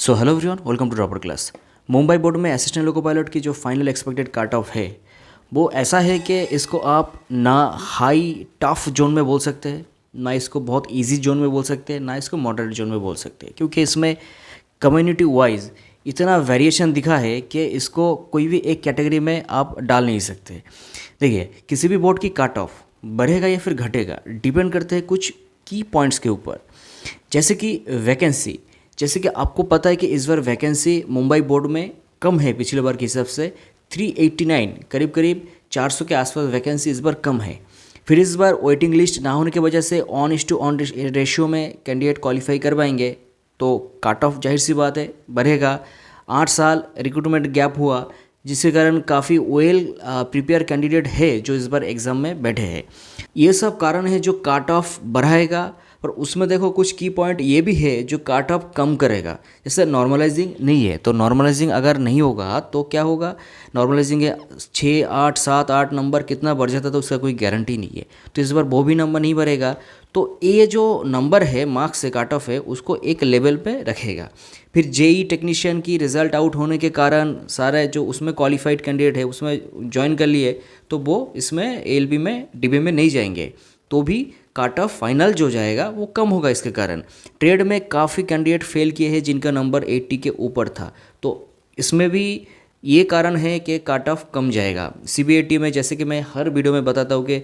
So hello everyone, welcome to dropper class. Mumbai board में assistant loco pilot की जो final expected cut off है वो ऐसा है कि इसको आप ना हाई टफ जोन में बोल सकते हैं, ना इसको बहुत इजी जोन में बोल सकते हैं, ना इसको मॉडरेट जोन में बोल सकते हैं, क्योंकि इसमें कम्युनिटी वाइज इतना वेरिएशन दिखा है कि इसको कोई भी एक कैटेगरी में आप डाल नहीं सकते। देखिए, किसी भी बोर्ड की कट ऑफ बढ़ेगा या फिर घटेगा डिपेंड करते हैं कुछ की पॉइंट्स के ऊपर, जैसे कि वैकेंसी। जैसे कि आपको पता है कि इस बार वैकेंसी मुंबई बोर्ड में कम है पिछले बार के हिसाब से 389, करीब करीब 400 के आसपास वैकेंसी इस बार कम है। फिर इस बार वेटिंग लिस्ट ना होने की वजह से ऑन रेशियो में कैंडिडेट क्वालिफाई कर पाएंगे, तो कट ऑफ जाहिर सी बात है बढ़ेगा। 8 साल रिक्रूटमेंट गैप हुआ, जिसके कारण काफ़ी वेल प्रिपेयर कैंडिडेट है जो इस बार एग्ज़ाम में बैठे हैं। ये सब कारण है जो कट ऑफ बढ़ाएगा। और उसमें देखो कुछ की पॉइंट ये भी है जो कट ऑफ कम करेगा, जैसे नॉर्मलाइजिंग नहीं है, तो नॉर्मलाइजिंग अगर नहीं होगा तो क्या होगा, नॉर्मलाइजिंग है 6, 8, 7, 8 नंबर कितना बढ़ जाता तो उसका कोई गारंटी नहीं है, तो इस बार वो भी नंबर नहीं बढ़ेगा। तो ये जो नंबर है मार्क्स से कट ऑफ है उसको एक लेवल पे रखेगा। फिर जेई टेक्नीशियन की रिज़ल्ट आउट होने के कारण सारे जो उसमें क्वालिफाइड कैंडिडेट है उसमें ज्वाइन कर लिए, तो वो इसमें एएलबी में डीबी में नहीं जाएंगे, तो भी कट ऑफ फाइनल जो जाएगा वो कम होगा। इसके कारण ट्रेड में काफ़ी कैंडिडेट फेल किए हैं जिनका नंबर 80 के ऊपर था, तो इसमें भी ये कारण है कि कट ऑफ कम जाएगा। सीबीएटी में जैसे कि मैं हर वीडियो में बताता हूँ कि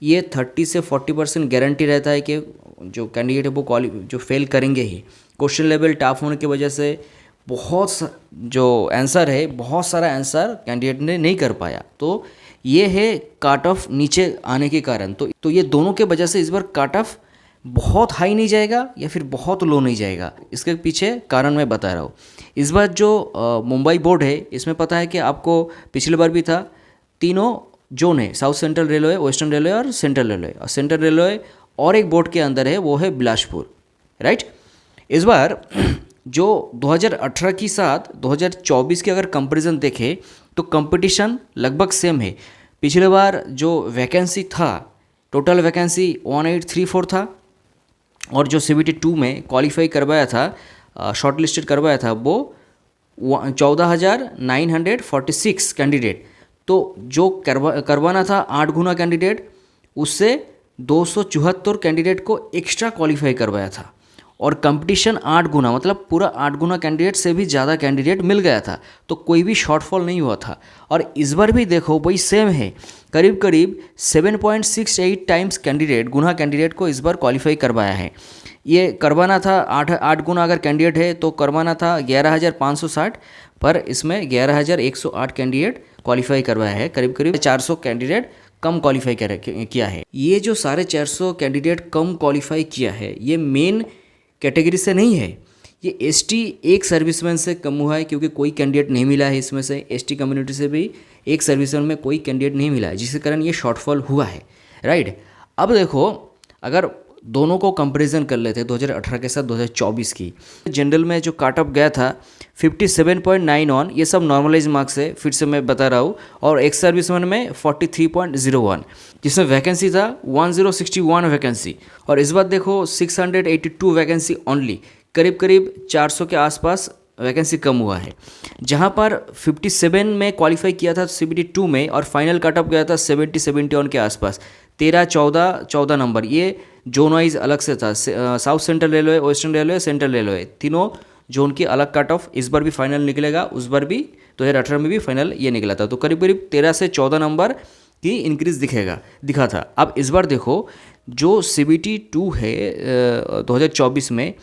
ये 30 से 40% गारंटी रहता है कि जो कैंडिडेट है वो जो फेल करेंगे ही। क्वेश्चन लेवल टफ होने की वजह से जो आंसर है बहुत सारा आंसर कैंडिडेट ने नहीं कर पाया, तो ये है कट ऑफ नीचे आने के कारण। तो ये दोनों के वजह से इस बार कट ऑफ बहुत हाई नहीं जाएगा या फिर बहुत लो नहीं जाएगा। इसके पीछे कारण मैं बता रहा हूँ। इस बार जो मुंबई बोर्ड है इसमें पता है कि आपको पिछले बार भी था, तीनों जोन है, south central railway, western railway और सेंट्रल रेलवे। और सेंट्रल रेलवे और एक बोर्ड के अंदर है वो है बिलासपुर, राइट। इस बार जो 2018 के साथ 2024 के अगर कंपैरिजन देखें तो कंपटीशन लगभग सेम है। पिछले बार जो वैकेंसी था, टोटल वैकेंसी 1834 था, और जो सीबीटी 2 में क्वालिफाई करवाया था, शॉर्ट लिस्टेड करवाया था, वो 14,946 कैंडिडेट। तो जो करवाना था 8 गुना कैंडिडेट, उससे 274 कैंडिडेट को एक्स्ट्रा क्वालिफाई करवाया था, और कंपटीशन 8 गुना, मतलब पूरा 8 गुना कैंडिडेट से भी ज़्यादा कैंडिडेट मिल गया था, तो कोई भी शॉर्टफॉल नहीं हुआ था। और इस बार भी देखो वही सेम है, करीब करीब 7.68 टाइम्स गुना कैंडिडेट को इस बार क्वालिफाई करवाया है। ये करवाना था 8 गुना अगर कैंडिडेट है तो करवाना था 11,560, पर इसमें 11,108 कैंडिडेट क्वालिफाई करवाया है। करीब करीब 400 कैंडिडेट कम क्वालिफाई किया है। ये जो सारे 400 कैंडिडेट कम क्वालिफाई किया है ये मेन कैटेगरी से नहीं है, ये एसटी एक सर्विसमैन से कम हुआ है, क्योंकि कोई कैंडिडेट नहीं मिला है इसमें से। एसटी कम्युनिटी से भी एक सर्विसमैन में कोई कैंडिडेट नहीं मिला है, जिसके कारण ये शॉर्टफॉल हुआ है, राइट। अब देखो, अगर दोनों को कंपैरिजन कर लेते हैं 2018 के साथ 2024 की, जनरल में जो कट ऑफ गया था 57.91, ये सब नॉर्मलाइज मार्क्स है, फिर से मैं बता रहा हूँ। और एक सर्विसमैन में 43.01, जिसमें वैकेंसी था 1061 वैकेंसी। और इस बार देखो 682 वैकेंसी ओनली, करीब करीब 400 के आसपास वैकेंसी कम हुआ है। जहाँ पर 57 में क्वालिफाई किया था सीबीटी 2 में, और फाइनल कट ऑफ गया था 70-71 के आसपास, 13-14 नंबर। ये जोन वाइज अलग से था, south central railway, western railway, central railway, तीनों जोन की अलग कट ऑफ इस बार भी फाइनल निकलेगा। उस बार भी 2018 में भी फाइनल ये निकला था, तो करीब करीब 13 से 14 नंबर की इंक्रीज दिखा था। अब इस बार देखो जो सीबीटी 2 है 2024 में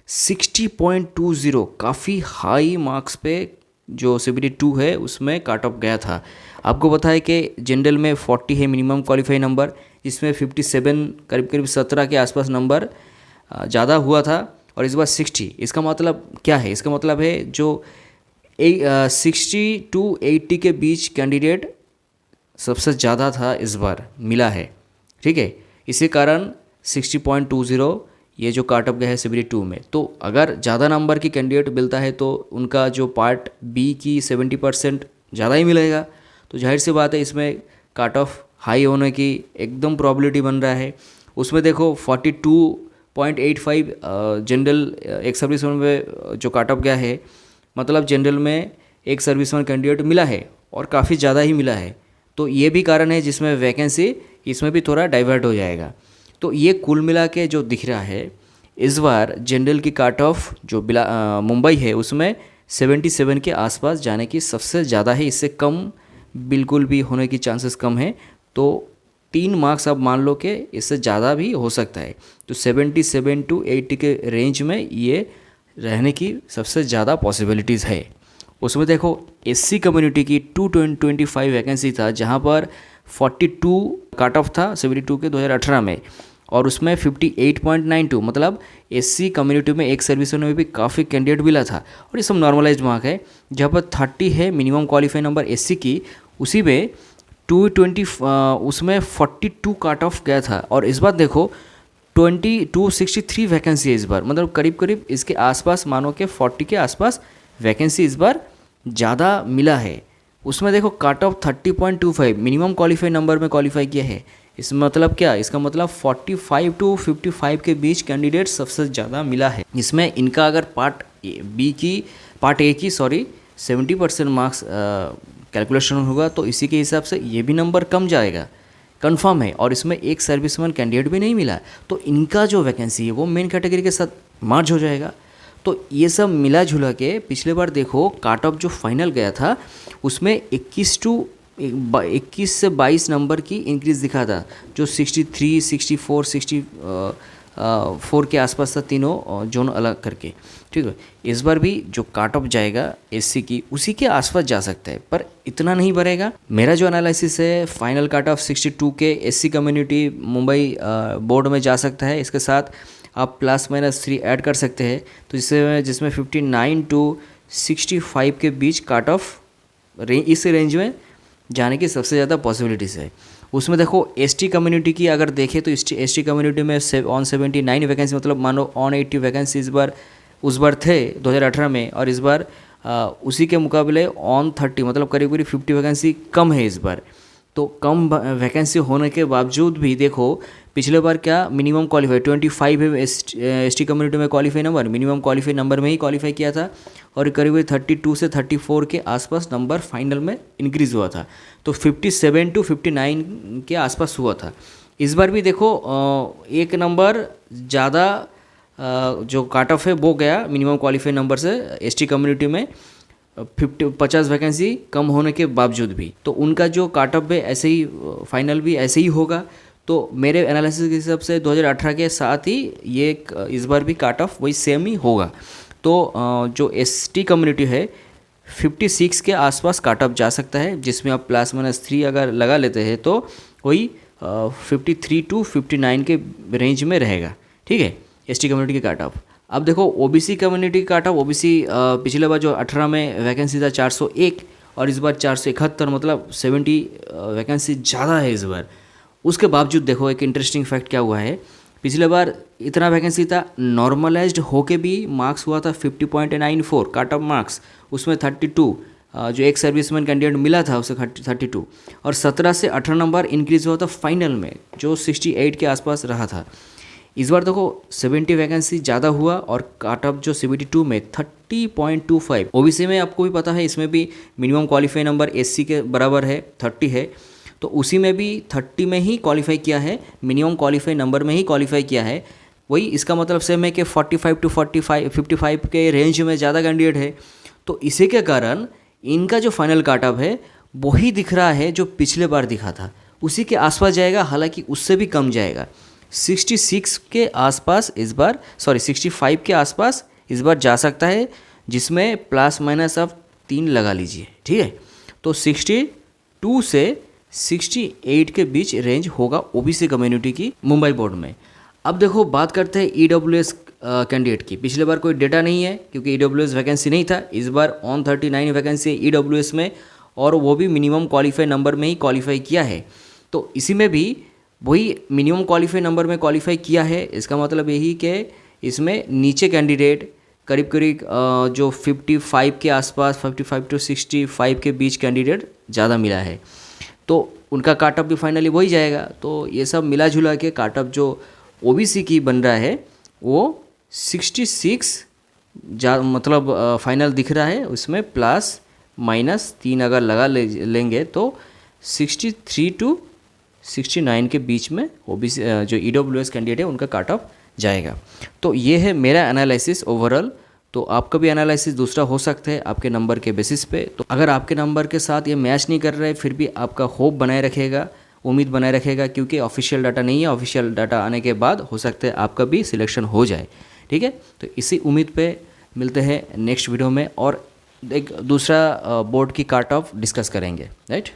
60.20, काफ़ी हाई मार्क्स पे जो सीबीटी 2 है उसमें कट ऑफ गया था। आपको पता है कि जनरल में 40 है मिनिमम क्वालिफाई नंबर, जिसमें 57, करीब करीब 17 के आसपास नंबर ज़्यादा हुआ था, और इस बार 60। इसका मतलब क्या है? इसका मतलब है जो 60 to 80 के बीच कैंडिडेट सबसे ज़्यादा था इस बार मिला है, ठीक है। इसी कारण 60.20 ये जो कट ऑफ गया है सीबीटी 2 में। तो अगर ज़्यादा नंबर की कैंडिडेट मिलता है तो उनका जो पार्ट बी की 70% ज़्यादा ही मिलेगा, तो जाहिर सी बात है इसमें कट ऑफ हाई होने की एकदम प्रोबेबिलिटी बन रहा है। उसमें देखो 0.85 जनरल एक सर्विसमैन में जो काट ऑफ गया है, मतलब जनरल में एक सर्विसमैन कैंडिडेट मिला है और काफ़ी ज़्यादा ही मिला है। तो ये भी कारण है जिसमें वैकेंसी इसमें भी थोड़ा डाइवर्ट हो जाएगा। तो ये कुल मिला के जो दिख रहा है, इस बार जनरल की काट ऑफ जो मुंबई है उसमें 77 के आसपास जाने की सबसे ज़्यादा है। इससे कम बिल्कुल भी होने की चांसेस कम है। तो 3 मार्क्स आप मान लो कि इससे ज़्यादा भी हो सकता है। तो 77 to 80 के रेंज में ये रहने की सबसे ज़्यादा पॉसिबिलिटीज़ है। उसमें देखो एससी कम्युनिटी की 225 वैकेंसी था, जहाँ पर 42 काट ऑफ था 72 के 2018 में, और उसमें 58.92 मतलब एससी कम्युनिटी में एक सर्विस में भी काफ़ी कैंडिडेट मिला था। और ये सब नॉर्मलाइज्ड मार्क है। जहाँ पर 30 है मिनिमम क्वालिफाई नंबर एससी की, उसी में 220 उसमें 42 काट ऑफ गया था। और इस बार देखो 263 वैकेंसी है इस बार, मतलब करीब करीब इसके आसपास मानो कि 40 के आसपास वैकेंसी इस बार ज़्यादा मिला है। उसमें देखो काट ऑफ 30.25 मिनिमम क्वालिफाई नंबर में क्वालिफाई किया है। इसमें मतलब क्या, इसका मतलब 45 to 55 के बीच कैंडिडेट सबसे ज़्यादा मिला है। इसमें इनका अगर पार्ट ए की 70% मार्क्स कैलकुलेशन होगा तो इसी के हिसाब से ये भी नंबर कम जाएगा, कंफर्म है। और इसमें एक सर्विसमैन कैंडिडेट भी नहीं मिला, तो इनका जो वैकेंसी है वो मेन कैटेगरी के साथ मर्ज हो जाएगा। तो ये सब मिला जुला के पिछले बार देखो काट ऑफ जो फाइनल गया था उसमें 21 से 22 नंबर की इंक्रीज़ दिखा था, जो 63, 64, 64 के आसपास था, तीनों जोन अलग करके। ठीक है, इस बार भी जो काट ऑफ जाएगा एससी की उसी के आसपास जा सकता है, पर इतना नहीं बढ़ेगा। मेरा जो एनालिसिस है, फाइनल काट ऑफ 62 के एससी कम्युनिटी मुंबई बोर्ड में जा सकता है। इसके साथ आप +-3 ऐड कर सकते हैं, तो जिसमें 59 to 65 के बीच काट ऑफ इस रेंज में जाने की सबसे ज़्यादा पॉसिबिलिटीज़ है। उसमें देखो एसटी कम्युनिटी की अगर देखें तो एसटी कम्युनिटी में 179 वैकेंसी, मतलब मानो 180 वैकेंसी उस बार थे 2018 में, और इस बार उसी के मुकाबले 130 मतलब करीब करीब 50 वैकेंसी कम है इस बार। तो कम वैकेंसी होने के बावजूद भी देखो पिछले बार क्या मिनिमम क्वालिफाई 25 है एसटी कम्युनिटी में qualify number, minimum qualify number में ही क्वालिफाई किया था, और करीब 32 से 34 के आसपास नंबर फाइनल में इंक्रीज़ हुआ था। तो 57 to 59 के आसपास हुआ था। इस बार भी देखो एक नंबर ज़्यादा जो काट ऑफ है वो गया मिनिमम क्वालिफाई नंबर से एसटी कम्युनिटी में 50 वैकेंसी कम होने के बावजूद भी। तो उनका जो काट ऑफ है ऐसे ही फाइनल भी ऐसे ही होगा। तो मेरे एनालिसिस के हिसाब से 2018 के साथ ही ये इस बार भी काट ऑफ वही सेम ही होगा। तो जो एसटी कम्युनिटी है 56 के आसपास काट ऑफ जा सकता है, जिसमें आप +-3 अगर लगा लेते हैं तो वही 53 to 59 के रेंज में रहेगा। ठीक है, एसटी कम्युनिटी के काट ऑफ। अब देखो ओबीसी कम्युनिटी का काट ऑफ, ओबीसी पिछले बार जो 18 में वैकेंसी था 401 और इस बार 471, मतलब 70 वैकेंसी ज़्यादा है इस बार। उसके बावजूद देखो एक इंटरेस्टिंग फैक्ट क्या हुआ है, पिछले बार इतना वैकेंसी था, नॉर्मलाइज्ड होके भी मार्क्स हुआ था 50.94 काट ऑफ मार्क्स, उसमें 32 जो एक सर्विसमैन कैंडिडेट मिला था उसे 32, और 17 से 18 नंबर इंक्रीज हुआ था फाइनल में, जो 68 के आसपास रहा था। इस बार देखो 70 वैकेंसी ज़्यादा हुआ और काट ऑफ जो 72 में 30.25। ओबीसी में आपको भी पता है इसमें भी मिनिमम क्वालिफाई नंबर एससी के बराबर है 30 है, तो उसी में भी 30 में ही क्वालिफाई किया है, मिनिमम क्वालिफाई नंबर में ही क्वालिफाई किया है। वही इसका मतलब सेम है कि 45 to 55 के रेंज में ज़्यादा कैंडिडेट है। तो इसी के कारण इनका जो फाइनल काट ऑफ है वही दिख रहा है जो पिछले बार दिखा था, उसी के आसपास जाएगा, हालांकि उससे भी कम जाएगा। 66 के आसपास इस बार 65 के आसपास इस बार जा सकता है, जिसमें ± आप 3 लगा लीजिए। ठीक है, तो 62 से 68 के बीच रेंज होगा ओबीसी कम्युनिटी की मुंबई बोर्ड में। अब देखो बात करते हैं ईडब्ल्यूएस कैंडिडेट की। पिछले बार कोई डेटा नहीं है क्योंकि ईडब्ल्यूएस वैकेंसी नहीं था। इस बार 139 वैकेंसी है ईडब्ल्यूएस में, और वो भी मिनिमम क्वालिफाई नंबर में ही क्वालिफाई किया है। तो इसी में भी वही मिनिमम क्वालिफाई नंबर में क्वालिफाई किया है। इसका मतलब यही कि इसमें नीचे कैंडिडेट करीब करीब जो 55 के आसपास 55 to 65 के बीच कैंडिडेट ज़्यादा मिला है, तो उनका काट ऑफ भी फाइनली वही जाएगा। तो ये सब मिला जुला के काट ऑफ जो ओबीसी की बन रहा है वो 66 मतलब फाइनल दिख रहा है, उसमें प्लस माइनस 3 अगर लगा लेंगे तो 63 टू 69 के बीच में ओबीसी जो ईडब्ल्यूएस कैंडिडेट है उनका काट ऑफ जाएगा। तो ये है मेरा एनालिसिस ओवरऑल। तो आपका भी एनालिसिस दूसरा हो सकता है आपके नंबर के बेसिस पे। तो अगर आपके नंबर के साथ ये मैच नहीं कर रहा है फिर भी आपका होप बनाए रखेगा, उम्मीद बनाए रखेगा, क्योंकि ऑफिशियल डाटा नहीं है। ऑफिशियल डाटा आने के बाद हो सकता है आपका भी सिलेक्शन हो जाए। ठीक है, तो इसी उम्मीद पे मिलते हैं नेक्स्ट वीडियो में और एक दूसरा बोर्ड की काट ऑफ डिस्कस करेंगे, राइट।